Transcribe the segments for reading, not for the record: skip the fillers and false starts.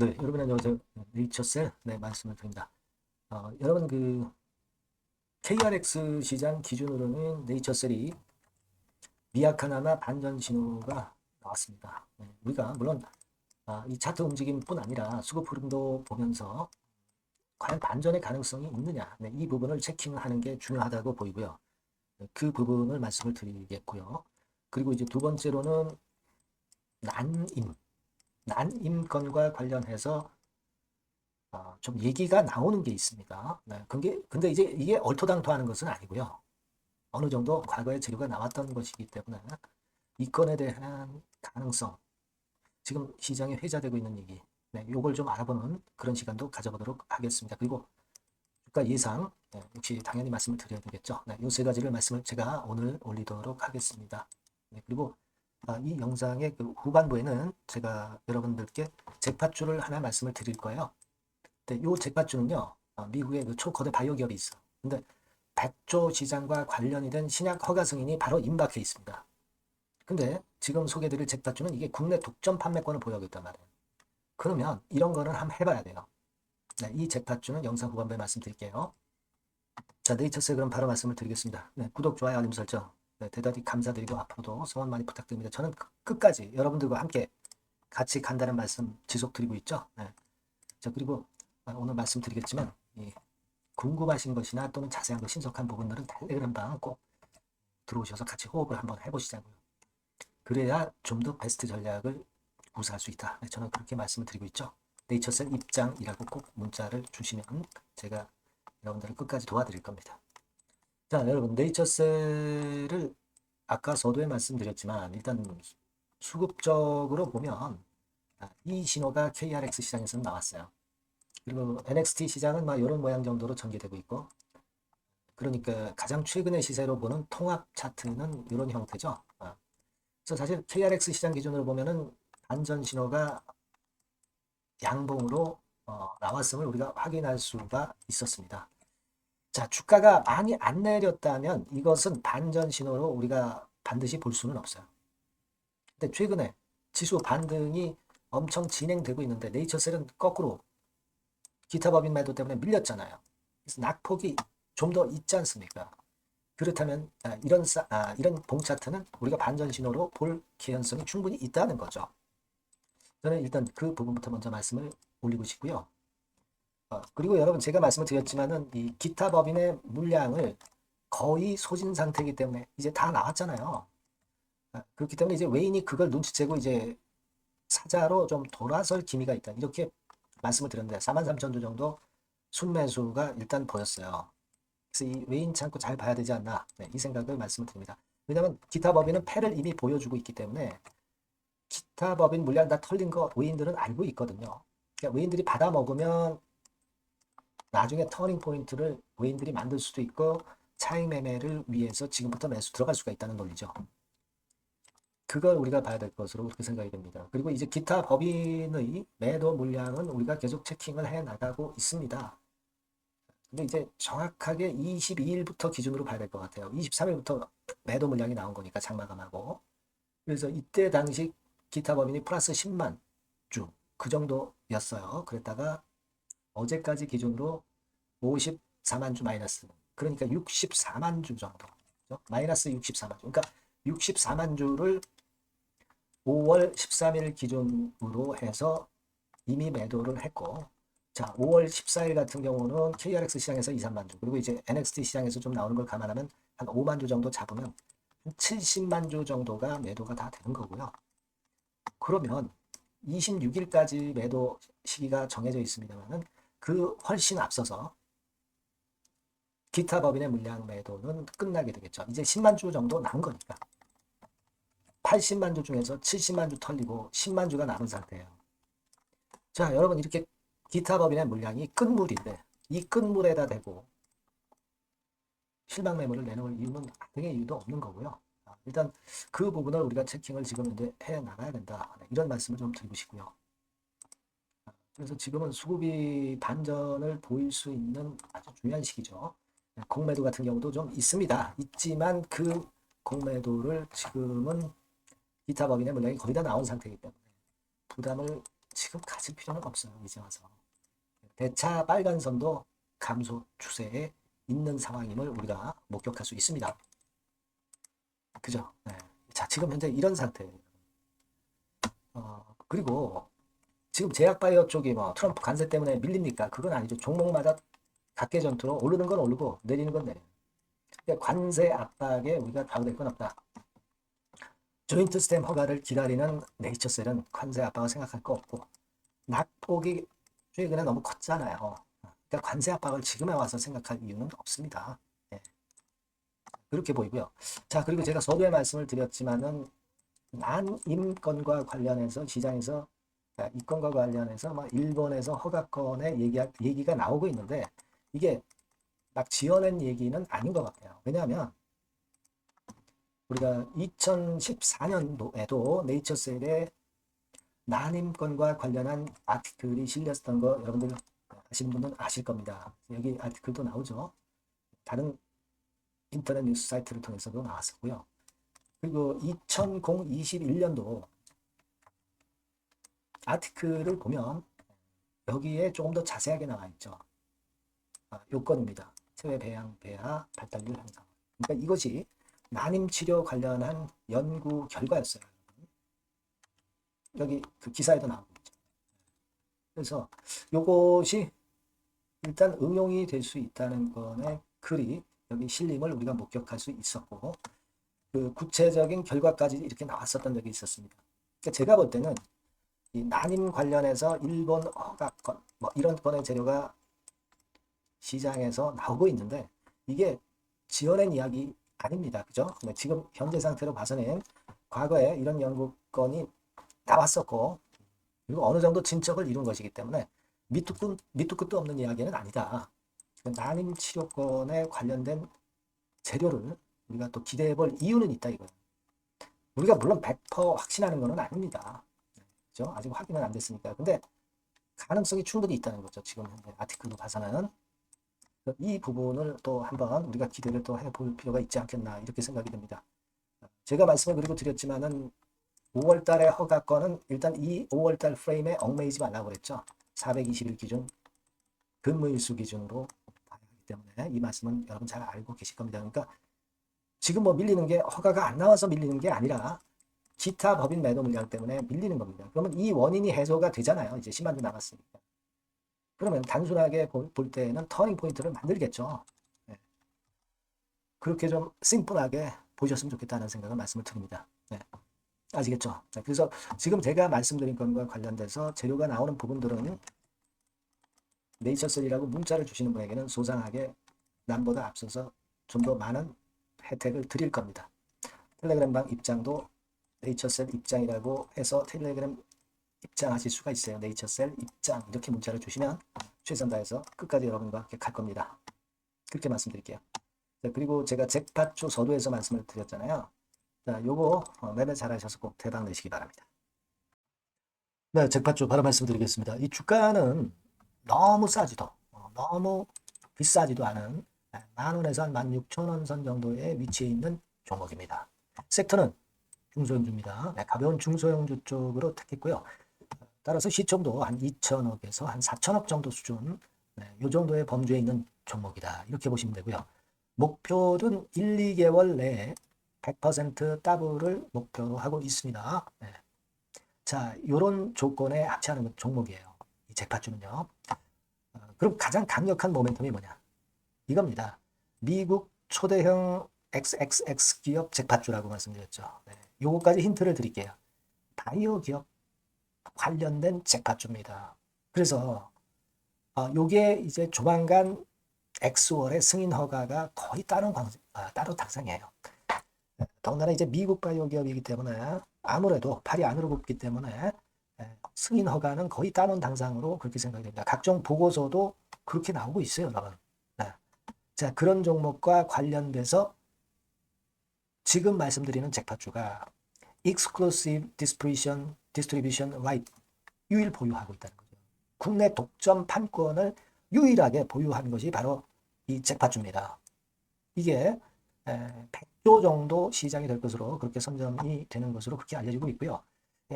네, 여러분 안녕하세요. 네이처셀 말씀을 드립니다. 여러분 KRX 시장 기준으로는 네이처셀이 미약하나마 반전 신호가 나왔습니다. 우리가 물론 이 차트 움직임뿐 아니라 수급 흐름도 보면서 과연 반전의 가능성이 있느냐, 이 부분을 체킹하는 게 중요하다고 보이고요. 그 부분을 말씀을 드리겠고요. 그리고 이제 두 번째로는 난임, 난임건과 관련해서 좀 얘기가 나오는 게 있습니다. 근데 이제 이게 얼토당토하는 것은 아니고요. 어느 정도 과거에 재료가 나왔던 것이기 때문에 이 건에 대한 가능성, 지금 시장에 회자되고 있는 얘기, 요걸 좀 알아보는 그런 시간도 가져보도록 하겠습니다. 그리고 주가 예상, 역시 당연히 말씀을 드려야 되겠죠. 요 세 가지를 말씀을 제가 오늘 올리도록 하겠습니다. 그리고 이 영상의 그 후반부에는 제가 여러분들께 잭팟주를 하나 말씀을 드릴 거예요. 이 잭팟주는요, 미국의 그 초거대 바이오 기업이 있어. 근데 백조 시장과 관련이 된 신약 허가 승인이 바로 임박해 있습니다. 근데 지금 소개드릴 잭팟주는 이게 국내 독점 판매권을 보유하고 있단 말이에요. 그러면 이런 거는 한번 해봐야 돼요. 이 잭팟주는 영상 후반부에 말씀드릴게요. 자, 네이처스에 그럼 바로 말씀을 드리겠습니다. 구독, 좋아요, 알림 설정. 대단히 감사드리고 앞으로도 성원 많이 부탁드립니다. 저는 끝까지 여러분들과 함께 같이 간다는 말씀 지속 드리고 있죠. 자, 그리고 오늘 말씀드리겠지만 궁금하신 것이나 또는 자세한 거 신속한 부분들은 텔레그램방 꼭 들어오셔서 같이 호흡을 한번 해보시자고요. 그래야 좀 더 베스트 전략을 구사할 수 있다. 저는 그렇게 말씀을 드리고 있죠. 네이처셀 입장이라고 꼭 문자를 주시면 제가 여러분들을 끝까지 도와드릴 겁니다. 자, 여러분 네이처셀을 아까 서두에 말씀드렸지만 일단 수급적으로 보면 이 신호가 KRX 시장에서는 나왔어요. 그리고 NXT 시장은 막 이런 모양 정도로 전개되고 있고, 그러니까 가장 최근의 시세로 보는 통합 차트는 이런 형태죠. 그래서 사실 KRX 시장 기준으로 보면은 반전 신호가 양봉으로 나왔음을 우리가 확인할 수가 있었습니다. 자, 주가가 많이 안 내렸다면 이것은 반전 신호로 우리가 반드시 볼 수는 없어요. 근데 최근에 지수 반등이 엄청 진행되고 있는데 네이처셀은 거꾸로 기타 법인 매도 때문에 밀렸잖아요. 그래서 낙폭이 좀 더 있지 않습니까? 그렇다면 이런 봉 차트는 우리가 반전 신호로 볼 개연성이 충분히 있다는 거죠. 저는 일단 그 부분부터 먼저 말씀을 올리고 싶고요. 그리고 여러분 제가 말씀을 드렸지만은 이 기타 법인의 물량을 거의 소진 상태이기 때문에 이제 다 나왔잖아요. 그렇기 때문에 이제 외인이 그걸 눈치채고 이제 사자로 좀 돌아설 기미가 있다. 이렇게 말씀을 드렸는데 43,000주 정도 순매수가 일단 보였어요. 그래서 이 외인 창고 잘 봐야 되지 않나, 이 생각을 말씀을 드립니다. 왜냐하면 기타 법인은 패를 이미 보여주고 있기 때문에 기타 법인 물량 다 털린 거 외인들은 알고 있거든요. 그러니까 외인들이 받아먹으면 나중에 터닝 포인트를 외인들이 만들 수도 있고 차익 매매를 위해서 지금부터 매수 들어갈 수가 있다는 논리죠. 그걸 우리가 봐야 될 것으로 그렇게 생각이 됩니다. 그리고 이제 기타 법인의 매도 물량은 우리가 계속 체킹을 해 나가고 있습니다. 근데 이제 정확하게 22일부터 기준으로 봐야 될 것 같아요. 23일부터 매도 물량이 나온 거니까 장마감하고. 그래서 이때 당시 기타 법인이 플러스 10만 주 그 정도였어요. 그랬다가 어제까지 기준으로 54만 주 마이너스. 그러니까 64만 주 정도. 그렇죠? 마이너스 64만 주. 그러니까 64만 주를 5월 13일 기준으로 해서 이미 매도를 했고, 자, 5월 14일 같은 경우는 KRX 시장에서 2, 3만 주, 그리고 이제 NXT 시장에서 좀 나오는 걸 감안하면 한 5만 주 정도 잡으면 70만 주 정도가 매도가 다 되는 거고요. 그러면 26일까지 매도 시기가 정해져 있습니다만은 그 훨씬 앞서서 기타 법인의 물량 매도는 끝나게 되겠죠. 이제 10만 주 정도 남은 거니까. 80만 주 중에서 70만 주 털리고 10만 주가 남은 상태예요. 자, 여러분 이렇게 기타 법인의 물량이 끝물인데 이 끝물에다 대고 실망 매물을 내놓을 이유는 아등의 이유도 없는 거고요. 일단 그 부분을 우리가 체킹을 지금 이제 해 나가야 된다. 이런 말씀을 좀 드리고 싶고요. 그래서 지금은 수급이 반전을 보일 수 있는 아주 중요한 시기죠. 공매도 같은 경우도 좀 있습니다. 있지만 그 공매도를 지금은 기타 법인의 물량이 거의 다 나온 상태이기 때문에 부담을 지금 가질 필요는 없어요. 이제 와서. 대차 빨간 선도 감소 추세에 있는 상황임을 우리가 목격할 수 있습니다. 그죠? 네. 자, 지금 현재 이런 상태예요. 그리고 지금 제약바이오 쪽이 뭐 트럼프 관세 때문에 밀립니까? 그건 아니죠. 종목마다 각계 전투로 오르는 건 오르고 내리는 건 내려요. 그러니까 관세 압박에 우리가 좌우될 건 없다. 조인트 스템 허가를 기다리는 네이처셀은 관세 압박을 생각할 거 없고 낙폭이 최근에 너무 컸잖아요. 그러니까 관세 압박을 지금에 와서 생각할 이유는 없습니다. 네. 그렇게 보이고요. 자, 그리고 제가 서두에 말씀을 드렸지만은 난임권과 관련해서 시장에서 이권과 관련해서 막 일본에서 허가권의 얘기가 나오고 있는데 이게 막 지어낸 얘기는 아닌 것 같아요. 왜냐하면 우리가 2014년도에도 네이처셀에 난임권과 관련한 아티클이 실렸던 거 여러분들 아시는 분들은 아실 겁니다. 여기 아티클도 나오죠. 다른 인터넷 뉴스 사이트를 통해서도 나왔었고요. 그리고 2021년도 아티클을 보면 여기에 조금 더 자세하게 나와 있죠. 요건입니다. 체외 배양, 배아, 발달률 향상. 그러니까 이것이 난임 치료 관련한 연구 결과였어요. 여기 그 기사에도 나오고 있죠. 그래서 요것이 일단 응용이 될 수 있다는 거에 글이 여기 실림을 우리가 목격할 수 있었고 그 구체적인 결과까지 이렇게 나왔었던 적이 있었습니다. 그러니까 제가 볼 때는 이 난임 관련해서 일본 허가권 뭐 이런 건의 재료가 시장에서 나오고 있는데 이게 지어낸 이야기 아닙니다. 그죠? 근데 지금 현재 상태로 봐서는 과거에 이런 연구건이 나왔었고 그리고 어느 정도 진척을 이룬 것이기 때문에 밑도 끝도 없는 이야기는 아니다. 난임 치료권에 관련된 재료를 우리가 또 기대해 볼 이유는 있다 이거예요. 우리가 물론 100% 확신하는 것은 아닙니다. 그죠? 아직 확인은 안 됐으니까. 근데 가능성이 충분히 있다는 거죠. 지금 현재 아티클로 봐서는. 이 부분을 또 한번 우리가 기대를 또 해볼 필요가 있지 않겠나 이렇게 생각이 듭니다. 제가 말씀을 그리고 드렸지만은 5월 달에 허가권은 일단 이 5월 달 프레임에 얽매이지 말라고 그랬죠. 420일 기준 근무일수 기준으로 봐야 하기 때문에 이 말씀은 여러분 잘 알고 계실 겁니다. 그러니까 지금 뭐 밀리는 게 허가가 안 나와서 밀리는 게 아니라 기타 법인 매도 물량 때문에 밀리는 겁니다. 그러면 이 원인이 해소가 되잖아요. 이제 10만 주 남았으니까. 그러면 단순하게 볼 때는 터닝 포인트를 만들겠죠. 네. 그렇게 좀 심플하게 보셨으면 좋겠다는 생각을 말씀을 드립니다. 네. 아시겠죠? 네. 그래서 지금 제가 말씀드린 것과 관련돼서 재료가 나오는 부분들은 네이처셀이라고 문자를 주시는 분에게는 소상하게 남보다 앞서서 좀 더 많은 혜택을 드릴 겁니다. 텔레그램방 입장도 네이처셀 입장이라고 해서 텔레그램 입장하실 수가 있어요. 네이처셀 입장 이렇게 문자를 주시면 최선 다해서 끝까지 여러분과 함께 갈 겁니다. 그렇게 말씀드릴게요. 자, 그리고 제가 잭팟주 서두에서 말씀을 드렸잖아요. 자, 요거 매매 잘하셔서 꼭 대박 내시기 바랍니다. 네, 잭팟주 바로 말씀드리겠습니다. 이 주가는 너무 싸지도 너무 비싸지도 않은 10,000원에서 한 16,000원 선 정도의 위치에 있는 종목입니다. 섹터는 중소형주입니다. 네, 가벼운 중소형주 쪽으로 택했고요. 따라서 시총도 한 2천억에서 한 4천억 정도 수준 이 정도의 범주에 있는 종목이다. 이렇게 보시면 되고요. 목표는 1, 2개월 내에 100% 더블을 목표로 하고 있습니다. 네. 자, 이런 조건에 합치하는 종목이에요. 이 잭팟주는요. 그럼 가장 강력한 모멘텀이 뭐냐? 이겁니다. 미국 초대형 XXX 기업 잭팟주라고 말씀드렸죠. 네. 요거까지 힌트를 드릴게요. 바이오 기업 관련된 잭팟주입니다. 그래서 요게 이제 조만간 엑스월의 승인 허가가 거의 따로 당상이에요. 더군다나 이제 미국 바이오 기업이기 때문에 아무래도 팔이 안으로 굽기 때문에 승인 허가는 거의 따놓은 당상으로 그렇게 생각이 됩니다. 각종 보고서도 그렇게 나오고 있어요, 여러분. 네. 자, 그런 종목과 관련돼서 지금 말씀드리는 잭팟주가 Exclusive Distribution Right 유일 보유하고 있다는 거죠. 국내 독점 판권을 유일하게 보유한 것이 바로 이 잭팟주입니다. 이게 100조 정도 시장이 될 것으로 그렇게 선점이 되는 것으로 그렇게 알려지고 있고요.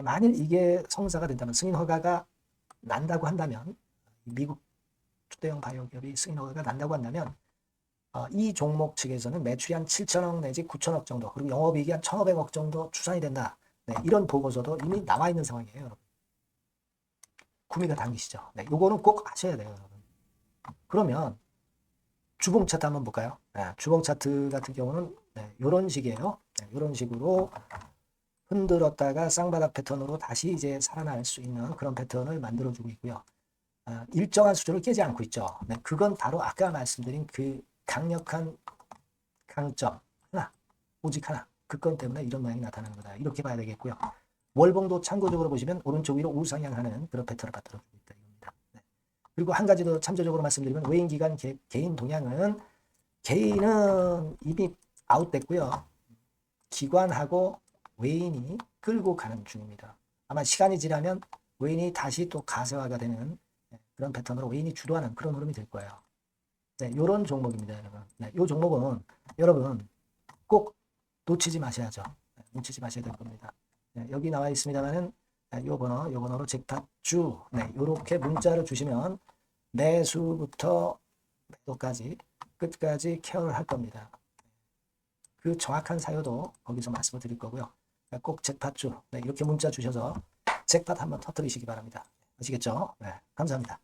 만일 이게 성사가 된다면 승인 허가가 난다고 한다면, 미국 초대형 바이오 기업이 스기너가 난다고 한다면, 이 종목 측에서는 매출이 한 7천억 내지 9천억 정도, 그리고 영업이익이 한 1,500억 정도 추산이 된다. 네, 이런 보고서도 이미 나와 있는 상황이에요, 여러분. 구미가 당기시죠. 네, 요거는 꼭 아셔야 돼요, 여러분. 그러면 주봉 차트 한번 볼까요? 네, 주봉 차트 같은 경우는 네, 이런 식이에요. 네, 이런 식으로 흔들었다가 쌍바닥 패턴으로 다시 이제 살아날 수 있는 그런 패턴을 만들어주고 있고요. 일정한 수준을 깨지 않고 있죠. 네, 그건 바로 아까 말씀드린 그 강력한 강점 하나, 오직 하나. 그 건 때문에 이런 모양이 나타나는 거다. 이렇게 봐야 되겠고요. 월봉도 참고적으로 보시면 오른쪽 위로 우상향하는 그런 패턴을 만들어주고 있다. 이겁니다. 네. 그리고 한 가지 더 참조적으로 말씀드리면 외인 기관 개인 동향은 개인은 이미 아웃됐고요. 기관하고 외인이 끌고 가는 중입니다. 아마 시간이 지나면 외인이 다시 또 가세화가 되는 그런 패턴으로 외인이 주도하는 그런 흐름이 될 거예요. 네, 이런 종목입니다, 여러분. 네, 이 종목은 여러분 꼭 놓치지 마셔야죠. 네, 놓치지 마셔야 될 겁니다. 네, 여기 나와 있습니다만은 요 번호로 잭팟주 네, 요렇게 문자를 주시면 매수부터 매도까지 끝까지 케어를 할 겁니다. 그 정확한 사유도 거기서 말씀을 드릴 거고요. 꼭 잭팟주 네, 이렇게 문자 주셔서 잭팟 한번 터뜨리시기 바랍니다. 아시겠죠? 네, 감사합니다.